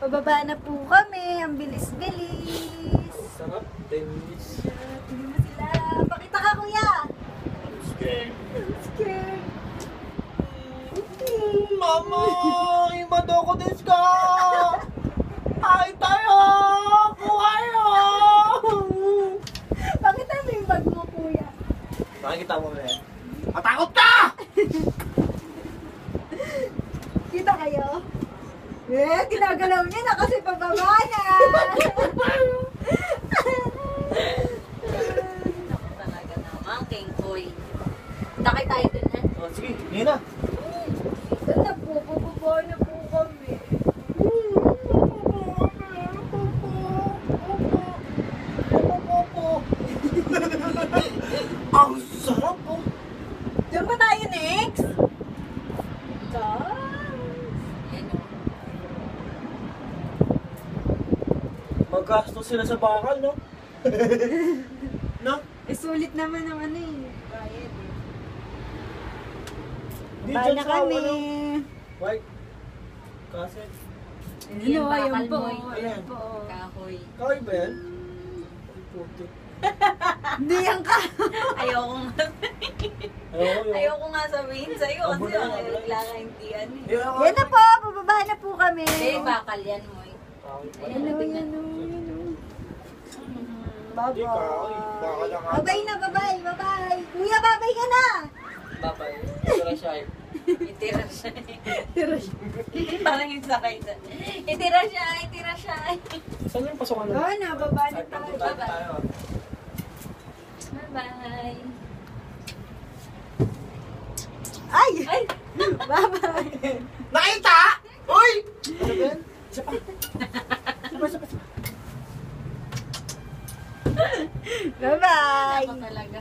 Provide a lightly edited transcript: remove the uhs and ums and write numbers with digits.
Pababa na po kami. Ang bilis-bilis. Sarap. 10 minutes. Tingnan mo sila. Pakita ka, kuya. Scared. Scared. Mama! Imado ko desu ka! Ay tayo! Kuhayo! Pakita mo yung bag mo, kuya. Makikita mo ba yan? Matakot ka! Kita kayo? Eh, ginagalaw niya na kasi pababa na. Ako talaga naman, King Koy. Takay tayo dun, ha? Oh, sige, ngayon na. Ito na po, pababa na po kami. Ang sarap po! Diyan ba tayo next? Yan o. Maggastos sila sa bakal, no? No? Eh, sulit naman ang ano eh. Bayad eh. Di Bye dyan na sa kami. ano? White. Kasi, Yan, Ano, bakal ayun po. mo eh. Ayun po. Kahoy. kaway ba yan? Ay, puto. Hindi yan ka. Ayoko nga. Ayoko. Ayoko nga sabihin sa'yo kasi Abo na, abo na. nagkakaintian eh. Yan na po, pababa na po kami. Eh, bakal yan mo eh. Ano, yan o, yan o. Hindi kaway. Bakal lang ako. Babay na, babay, babay. Kuya, babay ka na. Babay. Ito siya eh. Itira siya eh. Parang yung sakay dyan. Itira siya, itira siya. Saan yung pasokan Oo na, baba na Ay, tayo. papunta tayo. Bye-bye. Ay! Ay! Babay. Nakita! Uy! Ano ba yan? Isa pa. Isa pa. Bye-bye. Ako talaga.